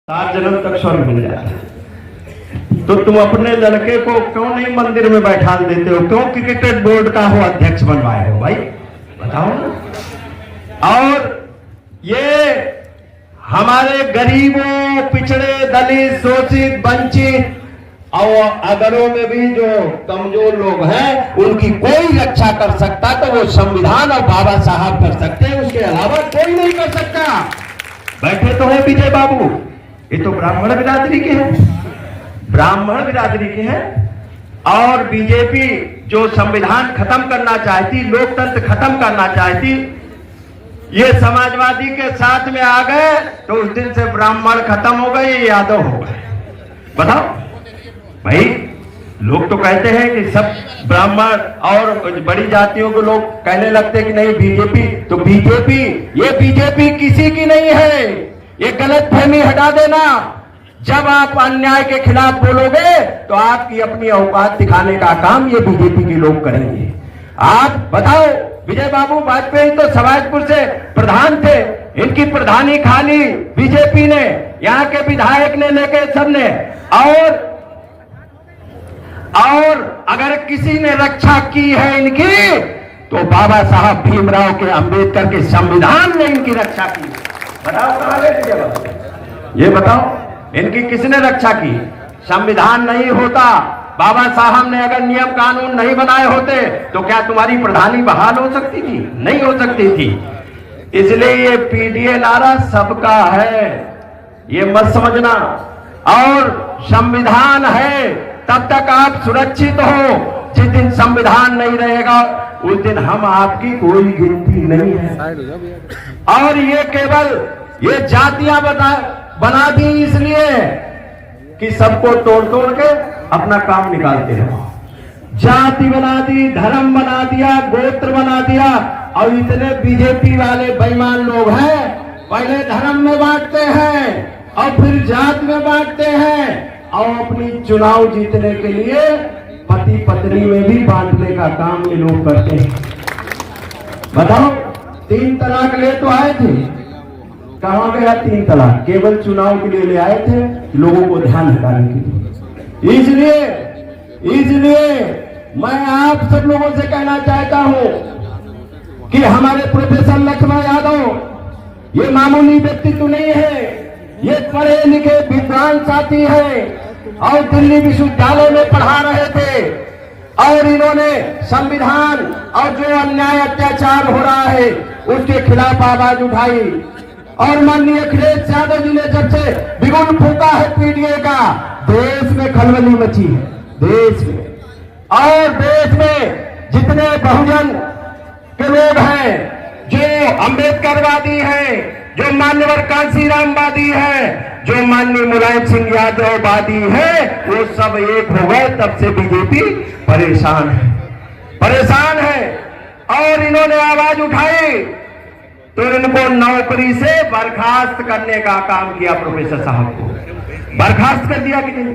7 जन्म तक स्वर्ग मिल जाता है। तो तुम अपने लड़के को क्यों नहीं मंदिर में बैठा देते हो? क्यों क्रिकेट बोर्ड का हो अध्यक्ष बनवाए हो? भाई बताओ ना। और ये हमारे गरीबों, पिछड़े, दलित, शोषित, वंचित और अगरों में भी जो कमजोर लोग हैं उनकी कोई रक्षा कर सकता तो वो संविधान और बाबा साहब कर सकते हैं, उसके अलावा कोई नहीं कर सकता। बैठे तो है विजय बाबू, ये तो ब्राह्मण बिरादरी के हैं, ब्राह्मण बिरादरी के हैं। और बीजेपी जो संविधान खत्म करना चाहती, लोकतंत्र खत्म करना चाहती, ये समाजवादी के साथ में आ गए तो उस दिन से ब्राह्मण खत्म हो गए, यादव हो गए। बताओ भाई, लोग तो कहते हैं कि सब ब्राह्मण और बड़ी जातियों को लोग कहने लगते कि नहीं बीजेपी, तो बीजेपी, ये बीजेपी किसी की नहीं है। ये गलत फहमी हटा देना। जब आप अन्याय के खिलाफ बोलोगे तो आपकी अपनी औकात दिखाने का काम ये बीजेपी के लोग करेंगे। आप बताओ, विजय बाबू वाजपेयी तो समाजपुर से प्रधान थे, इनकी प्रधानी खाली बीजेपी ने, यहाँ के विधायक ने लेके सबने। और अगर किसी ने रक्षा की है इनकी तो बाबा साहब भीमराव के अंबेडकर के संविधान ने इनकी रक्षा की। बताओ कहां गए? ये बताओ, इनकी किसने रक्षा की? संविधान नहीं होता, बाबा साहब ने अगर नियम कानून नहीं बनाए होते तो क्या तुम्हारी प्रधानी बहाल हो सकती थी? नहीं हो सकती थी। इसलिए ये पीडीए नारा सबका है, ये मत समझना। और संविधान है तब तक आप सुरक्षित हो, जिस दिन संविधान नहीं रहेगा उस दिन हम आपकी कोई गिनती नहीं है। और ये केवल ये जातियां बना दी इसलिए कि सबको तोड़ तोड़ के अपना काम निकालते रहो। जाति बना दी, धर्म बना दिया, गोत्र बना दिया। और इतने बीजेपी वाले बेईमान लोग हैं, पहले धर्म में बांटते हैं और फिर जात में बांटते हैं और अपनी चुनाव जीतने के लिए पति पत्नी में भी बांटने का काम ये लोग करते हैं। बताओ, 3 तलाक ले तो आए थे, कहां गया 3 तलाक? केवल चुनाव के लिए ले आए थे, लोगों को ध्यान हटाने के लिए। इसलिए मैं आप सब लोगों से कहना चाहता हूं कि हमारे प्रोफेसर लक्ष्मण यादव ये मामूली व्यक्तित्व नहीं है, ये पढ़े लिखे विद्वान साथी है और दिल्ली विश्वविद्यालय में पढ़ा रहे थे। और इन्होंने संविधान और जो अन्याय अत्याचार हो रहा है उसके खिलाफ आवाज उठाई। और माननीय अखिलेश यादव जी ने जब से बिगुल फूका है पीडीए का, देश में खलबली मची है, देश में। और देश में जितने बहुजन के लोग हैं, जो अम्बेडकरवादी हैं, जो मान्यवर कांशीरामवादी है, जो माननीय मुलायम सिंह यादववादी है, वो सब एक हो गए। तब से बीजेपी परेशान है, परेशान है। और इन्होंने आवाज उठाई तो इनको नौकरी से बर्खास्त करने का काम किया। प्रोफेसर साहब को बर्खास्त कर दिया कि नहीं?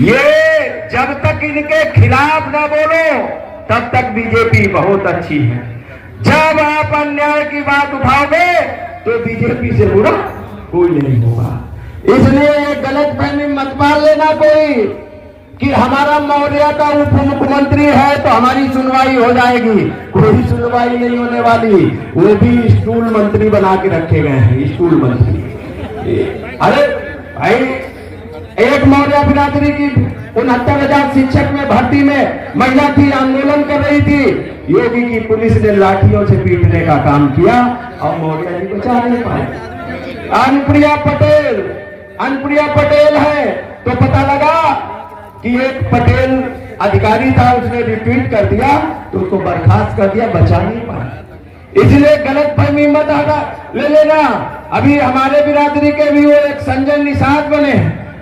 ये जब तक इनके खिलाफ ना बोलो तब तक बीजेपी बहुत अच्छी है। जब आप अन्याय की बात उठाओगे तो बीजेपी से बुरा कोई नहीं होगा। इसलिए ये गलत फहमी मत पाल लेना कोई कि हमारा मौर्य का उप मुख्यमंत्री है तो हमारी सुनवाई हो जाएगी। कोई सुनवाई नहीं होने वाली। वो भी स्कूल मंत्री बना के रखे गए हैं, स्कूल मंत्री। अरे भाई, एक मौर्य बिरादरी की 69,000 शिक्षक में भर्ती में महिला थी, आंदोलन कर रही थी। योगी की पुलिस ने लाठियों से पीटने का काम किया और मौर्य जी बचा नहीं पाए। अनुप्रिया पटेल है तो पता लगा कि एक पटेल अधिकारी था, उसने रिट्वीट कर दिया तो उसको बर्खास्त कर दिया, बचा नहीं पाया। इसलिए गलत फहमी मत ले लेना। अभी हमारे बिरादरी के भी वो एक संजय निषाद बने,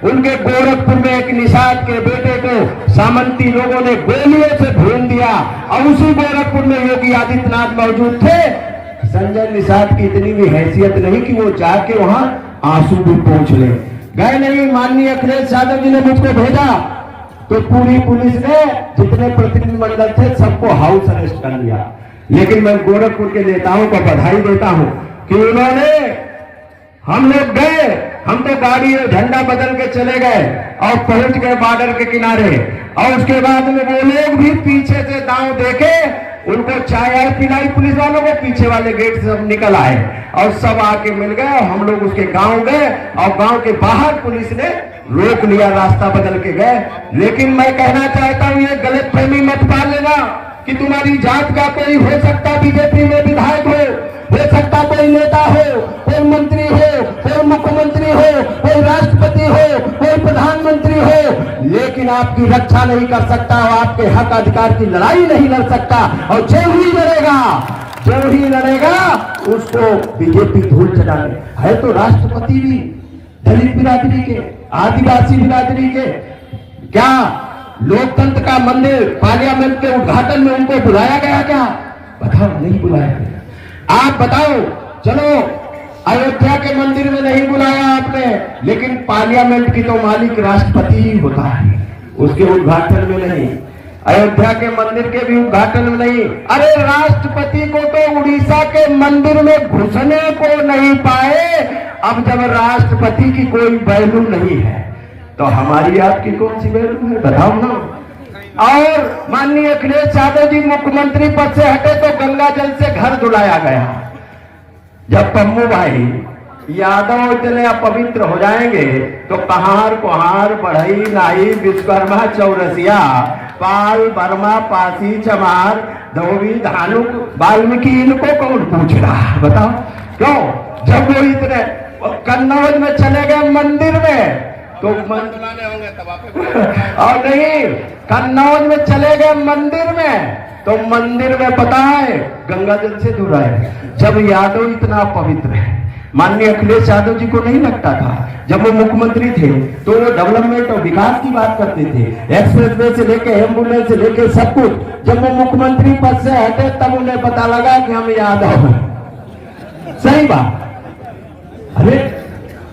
उनके गोरखपुर में एक निषाद के बेटे को सामंती लोगों ने गोलियों से भून दिया और उसी गोरखपुर में योगी आदित्यनाथ मौजूद थे। संजय निषाद की इतनी भी हैसियत नहीं कि वो जाके वहां आंसू भी पहुंच ले गए। नहीं, माननीय अखिलेश यादव जी ने मुझको भेजा तो पूरी पुलिस ने जितने प्रतिनिधिमंडल थे सबको हाउस अरेस्ट कर लिया। लेकिन मैं गोरखपुर के नेताओं को बधाई देता हूं कि उन्होंने, हम लोग गए हम तो गाड़ी और झंडा बदल के चले गए और पहुंच गए बॉर्डर के किनारे। और उसके बाद में वो लोग भी पीछे से दांव देके उनको चाय आय पिलाई पुलिस वालों को, पीछे वाले गेट से सब निकल आए और सब आके मिल गए। और हम लोग उसके गांव गए और गांव के बाहर पुलिस ने रोक लिया, रास्ता बदल के गए। लेकिन मैं कहना चाहता हूं, ये गलतफहमी मत पाल लेना कि तुम्हारी जात का कोई हो सकता बीजेपी में विधायक हो सकता कोई नेता हो, कोई मंत्री हो, कोई मुख्यमंत्री हो, कोई राष्ट्रपति हो, कोई प्रधानमंत्री हो, लेकिन आपकी रक्षा नहीं कर सकता और आपके हक अधिकार की लड़ाई नहीं लड़ सकता। और जो ही लड़ेगा उसको बीजेपी धूल चढ़ाने। है तो राष्ट्रपति भी दलित बिरादरी के, आदिवासी बिरादरी के। क्या लोकतंत्र का मंदिर पार्लियामेंट के उद्घाटन में उनको बुलाया गया? क्या बताओ, नहीं बुलाया गया। आप बताओ, चलो अयोध्या के मंदिर में नहीं बुलाया आपने, लेकिन पार्लियामेंट की तो मालिक राष्ट्रपति ही होता है, उसके उद्घाटन में नहीं। अयोध्या के मंदिर के भी उद्घाटन में नहीं। अरे राष्ट्रपति को तो उड़ीसा के मंदिर में घुसने को नहीं पाए। अब जब राष्ट्रपति की कोई वैल्यू नहीं है तो हमारी आपकी कौन सी वैल्यू है, बताओ ना। और माननीय अखिलेश यादव जी मुख्यमंत्री पद से हटे तो गंगा जल से घर धुलाया गया। जब पम्मू भाई यादव इतने अपवित्र हो जाएंगे तो कहार कुहार बढ़ई नाई विश्वकर्मा चौरसिया पाल वर्मा पासी चमार धोबी धानुक वाल्मीकि इनको कौन पूछ रहा, बताओ क्यों? जब वो इतने कन्नौज में चले गए मंदिर में तो होंगे तब और नहीं, कन्नौज में चले गए मंदिर में तो मंदिर में पता है गंगा जल से धुला है। जब यादव इतना पवित्र है, माननीय अखिलेश यादव जी को नहीं लगता था जब वो मुख्यमंत्री थे तो वो डेवलपमेंट और विकास की बात करते थे, एक्सप्रेसवे से लेके एम्बुलेंस से लेके सब कुछ। जब वो मुख्यमंत्री पद से हटे तब उन्हें पता लगा कि हम यादव हैं। सही बात। अरे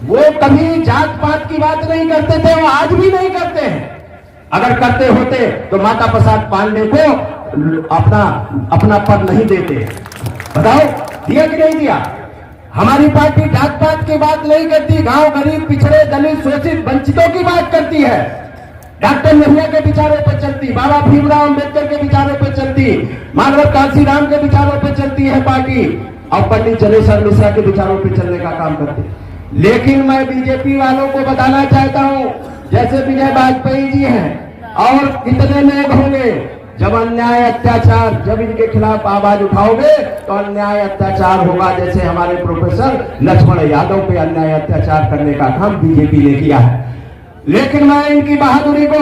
वो कभी जात पात की बात नहीं करते थे, वो आज भी नहीं करते हैं। अगर करते होते तो माता प्रसाद पांडे को अपना पद नहीं देते। बताओ दिया कि नहीं दिया? हमारी पार्टी जात पात की बात नहीं करती, गांव गरीब पिछड़े दलित शोषित वंचितों की बात करती है। डॉक्टर नेहरू के विचारों पर चलती, बाबा भीमराव अंबेडकर के विचारों पर चलती, माधव कांशीराम के विचारों पर चलती है पार्टी, और पंडित जनेश्वर मिश्रा के विचारों पर चलने का काम करती। लेकिन मैं बीजेपी वालों को बताना चाहता हूं, जैसे विजय वाजपेयी जी हैं और कितने लोग होंगे, जब अन्याय अत्याचार, जब इनके खिलाफ आवाज उठाओगे तो अन्याय अत्याचार होगा। जैसे हमारे प्रोफेसर लक्ष्मण यादव पे अन्याय अत्याचार करने का काम बीजेपी ने किया है। लेकिन मैं इनकी बहादुरी को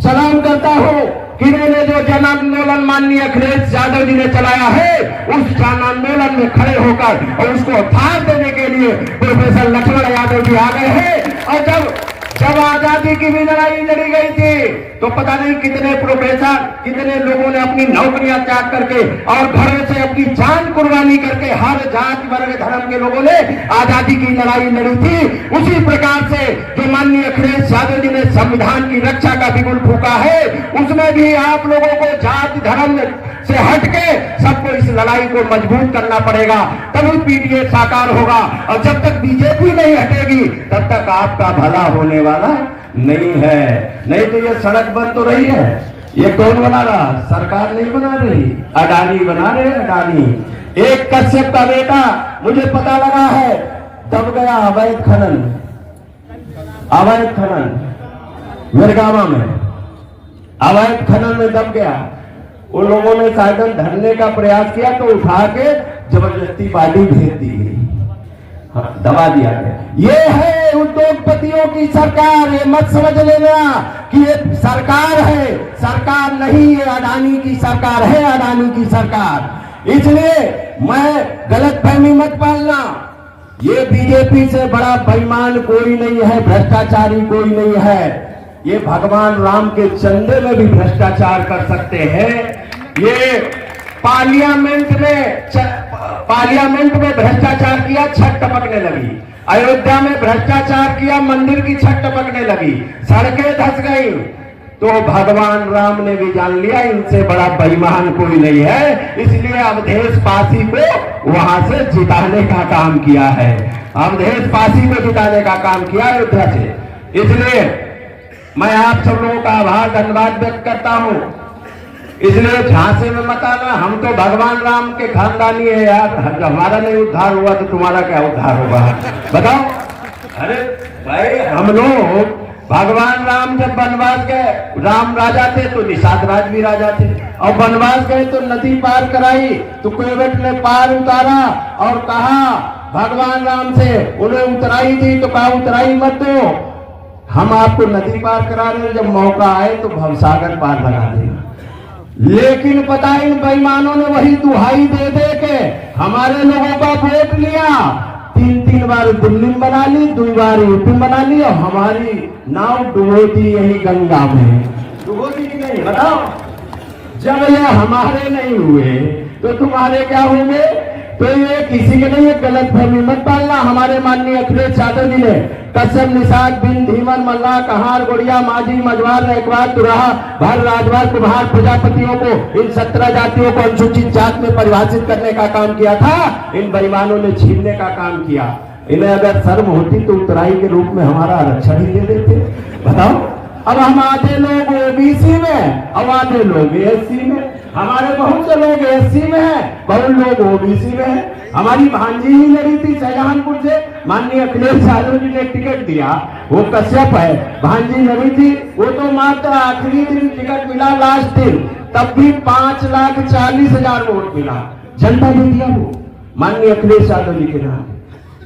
सलाम करता हूं कि इन्होंने जो जन आंदोलन माननीय अखिलेश यादव जी ने चलाया है, उस जन आंदोलन में खड़े होकर और उसको थाह देने के लिए प्रोफेसर लक्ष्मण यादव जी आ गए हैं। और जब आजादी की भी लड़ाई लड़ी गई थी तो पता नहीं कितने प्रोफेसर, कितने लोगों ने अपनी नौकरियां त्याग करके और घरों से अपनी जान कुर्बानी करके हर जाति वर्ग धर्म के लोगों ने आजादी की लड़ाई लड़ी थी। उसी प्रकार से जो माननीय अखिलेश यादव जी ने संविधान की रक्षा का बिगुल फूका है, उसमें भी आप लोगों को जाति धर्म से हटके सबको इस लड़ाई को मजबूत करना पड़ेगा, तभी पीडीए साकार होगा। और जब तक बीजेपी नहीं हटेगी तब तक आपका भला होने वाला नहीं है। नहीं तो ये सड़क बन तो रही है, ये कौन बना रहा? सरकार नहीं बना रही, अडानी बना रहे। अडानी एक कश्यप का बेटा, मुझे पता लगा है, दब गया अवैध खनन मिर्गावा में, अवैध खनन में दब गया। उन लोगों ने शायद धरने का प्रयास किया तो उठा के जबरदस्ती बाडी भेज दी गई, दबा दिया गया। ये है उद्योगपतियों की सरकार। ये मत समझ लेना कि ये सरकार है, सरकार नहीं, ये अडानी की सरकार है, अडानी की सरकार। इसलिए मैं गलतफहमी मत पालना, ये बीजेपी से बड़ा बेईमान कोई नहीं है, भ्रष्टाचारी कोई नहीं है। ये भगवान राम के चंदे में भी भ्रष्टाचार कर सकते हैं। ये पार्लियामेंट में भ्रष्टाचार किया, छत टपकने लगी। अयोध्या में भ्रष्टाचार किया, मंदिर की छत टपकने लगी, सड़कें धंस गई। तो भगवान राम ने भी जान लिया इनसे बड़ा बेईमान कोई नहीं है, इसलिए अवधेश पासी को वहां से जिताने का काम किया है। अवधेश पासी को जिताने का काम किया अयोध्या से। इसलिए मैं आप सब लोगों का आभार धन्यवाद व्यक्त करता हूं। इसलिए झांसे में मत आना, हम तो भगवान राम के खानदानी है यार। हमारा नहीं उद्धार हुआ तो तुम्हारा क्या उद्धार होगा बताओ। अरे भाई हम लोग भगवान राम जब वनवास गए, राम राजा थे तो निषाद राज भी राजा थे, और वनवास गए तो नदी पार कराई तो कोयवट ने पार उतारा और कहा भगवान राम से, उन्हें उतराई दी तो कहा उतराई मत दो, हम आपको नदी पार करा रहे, जब मौका आए तो भवसागर पार लगा देगा। लेकिन पता इन बेईमानों ने वही दुहाई दे दे के हमारे लोगों का वोट लिया। 3 बार दिल्ली में बना ली, 2 बार यूपी में बना ली, और हमारी नाव डुबो दी यही गंगा में। डुबो दी कि नहीं बताओ। जब ये हमारे नहीं हुए तो तुम्हारे क्या होंगे? तो ये किसी के नहीं, गलत फहमी मत पालना। हमारे माननीय अखिलेश यादव जी ने कसम, निषाद, बिन, धीमन, मल्ला, कहार, गोड़िया, माझी, मजवार, रैकवार, तुराहा, भर, राजवार, कुम्हार, प्रजापतियों को, इन 17 जातियों को अनुसूचित जात में परिभाषित करने का काम किया था। इन बेईमानों ने छीनने का काम किया। इन्हें अगर शर्म होती तो उत्तराई के रूप में हमारा आरक्षण ही दे देते। बताओ, अब हम आधे लोग ओबीसी में, अब आधे लोग एससी में, हमारे बहुत से लोग एससी में हैं, बहुत लोग ओबीसी में हैं। हमारी भांजी ही लड़ी थी शाहजहांपुर से, माननीय अखिलेश यादव जी ने टिकट दिया, वो कश्यप है, भांजी लड़ी थी, वो तो मात्र आखिरी दिन टिकट मिला, लास्ट दिन, तब भी 5,40,000 वोट मिला, जनता ने दिया वो माननीय अखिलेश यादव जी के नाम।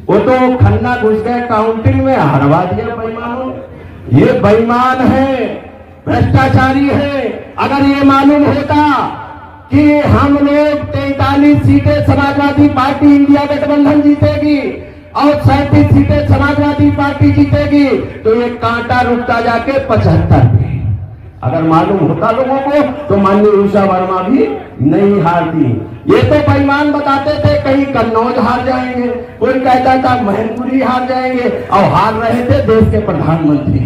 वो तो खन्ना घुस गए काउंटिंग में, हरवा दिया बेईमानों ने। ये बेईमान है, भ्रष्टाचारी है। अगर ये मालूम होता कि हम लोग 43 सीटें समाजवादी पार्टी इंडिया गठबंधन जीतेगी और 37 सीटें समाजवादी पार्टी जीतेगी, तो ये कांटा रुकता जाके 75 पे। अगर मालूम होता लोगों को तो माननीय उषा वर्मा भी नहीं हारती। ये तो बेईमान बताते थे कहीं कन्नौज हार जाएंगे, कोई कहता था मैनपुरी हार जाएंगे, और हार रहे थे देश के प्रधानमंत्री।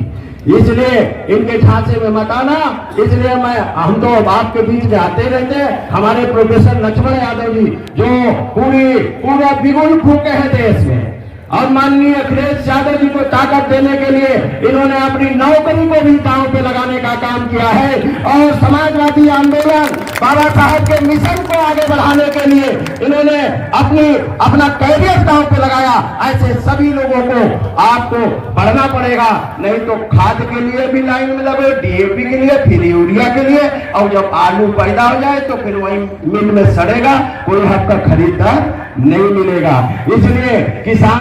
इसलिए इनके झांसे में मत आना। इसलिए हम तो आपके बीच में आते रहते हैं। हमारे प्रोफेसर लक्ष्मण यादव जी जो पूरा बिगुल फूके हैं देश में, और माननीय अखिलेश यादव जी को ताकत देने के लिए इन्होंने अपनी नौकरी को भी दांव पे लगाने का काम किया है, और समाजवादी आंदोलन बाबा साहब के मिशन को आगे बढ़ाने के लिए इन्होंने अपना कैरियर दांव पे लगाया। ऐसे सभी लोगों को आपको बढ़ना पड़ेगा, नहीं तो खाद के लिए भी लाइन में लगे, डीएपी के लिए, फिर यूरिया के लिए, और जब आलू पैदा हो जाए तो फिर वही मिल में सड़ेगा, कोई आपका खरीदार नहीं मिलेगा। इसलिए किसान